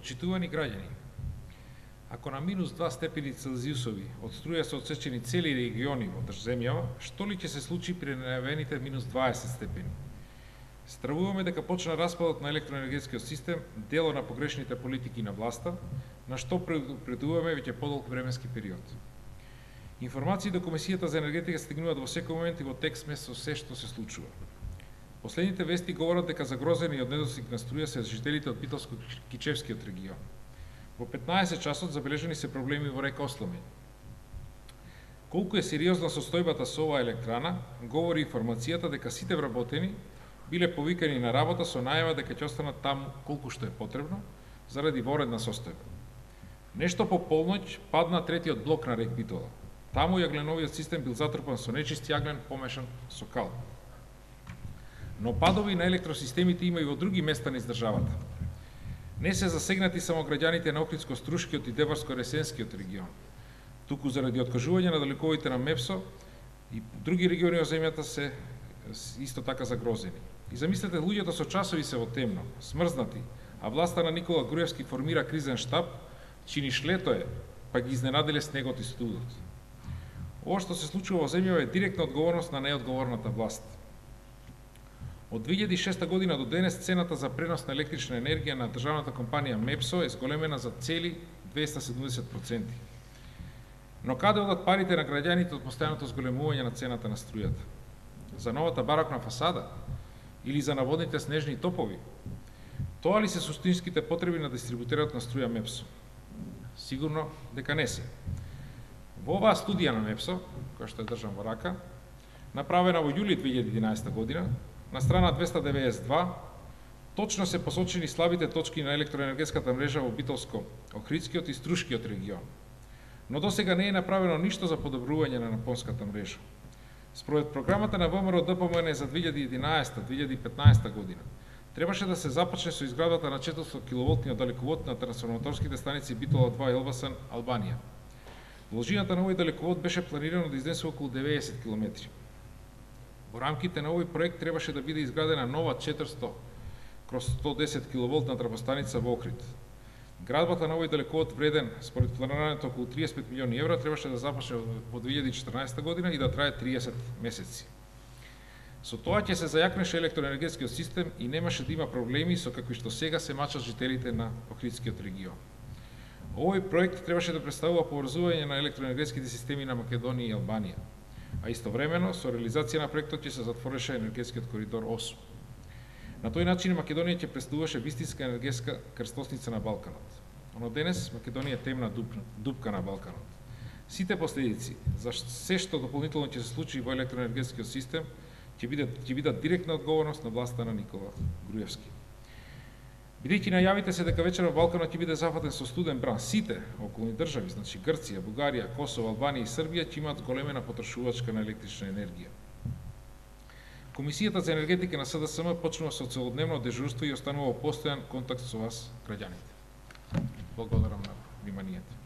Почитувани граѓани, ако на минус 2 степени Целзиусови од струја се отсечени цели региони во земјава, што ли ќе се случи при најавените минус 20 степени? Стравуваме дека почна распадот на електроенергетскиот систем, дело на погрешните политики на власта, на што предуваме веќе подолг временски период. Информации до Комисијата за енергетика стигнуваат во секој момент и во текст со се што се случува. Последните вести говорат дека загрозени од недостиг на струја се жителите од Битолско-Кичевскиот регион. Во 15 часот забележани се проблеми во река Осломењ. Колку е сериозна состојбата со оваа електрана, говори информацијата дека сите вработени биле повикани на работа со најава дека ќе останат таму колку што е потребно, заради воредна состојба. Нешто по полноќ падна третиот блок на рек Битола. Таму јагленовиот систем бил затрпан со нечист јаглен помешан со кал. Но падови на електросистемите има и во други места низ државата. Не се засегнати само граѓаните на Охридско-Струшкиот и Деварско-Ресенскиот регион, туку заради откажување на далековите на МЕПСО и други региони од земјата се исто така загрозени. И замислете, луѓето со часови се во темно, смрзнати, а власта на Никола Груевски формира кризен штаб, чиниш лето е, па ги изненаделе снегот и студот. Ова што се случува во земјава е директна одговорност на неодговорната власт. Од 2006 година до денес цената за пренос на електрична енергија на државната компанија МЕПСО е зголемена за цели 270%. Но каде одат парите на граѓаните од постојаното зголемување на цената на струјата? За новата барокна фасада? Или за наводните снежни топови? Тоа ли се суштинските потреби на дистрибутерот на струја МЕПСО? Сигурно дека не се. Во оваа студија на МЕПСО, која што е држам во рака, направена во јули 2011 година, на страна 292, точно се посочени слабите точки на електроенергетската мрежа во Битолско, Охридскиот и Струшкиот регион. Но досега не е направено ништо за подобрување на напонската мрежа. Според програмата на ВМРО ДПМН за 2011-2015 година, требаше да се започне со изградата на 400 киловолтниот далековод на трансформаторските станици Битола 2 и Елбасан, Албанија. Должината на овој далековод беше планирано да изнесе околу 90 км. Во рамките на овој проект требаше да биде изградена нова 400/110 киловолтна трапостаница во Охрид. Градбата на овој далековод вреден, според планираното околу 35 милиони евра, требаше да започне во 2014 година и да трае 30 месеци. Со тоа ќе се зајакнеше електроенергетскиот систем и немаше да има проблеми со какви што сега се мачат жителите на Охридскиот регион. Овој проект требаше да представува поврзување на електроенергетските системи на Македонија и Албанија, а истовремено со реализација на проектот ќе се затвореше енергетскиот коридор 8. На тој начин Македонија ќе представуваше вистинска енергетска крстосница на Балканот. Но денес Македонија е темна дупка на Балканот. Сите последици за се што дополнително ќе се случи во електроенергетскиот систем ќе бидат директна одговорност на власта на Никола Груевски. Бидејќи најавите се дека вечера Балканот ќе биде зафатен со студен бран, сите околни држави, значи Грција, Бугарија, Косово, Албанија и Србија ќе имаат големена потрошувачка на електрична енергија. Комисијата за енергетика на СДСМ почнува со целодневно дежурство и останува во постојан контакт со вас, граѓаните. Благодарам на вниманието.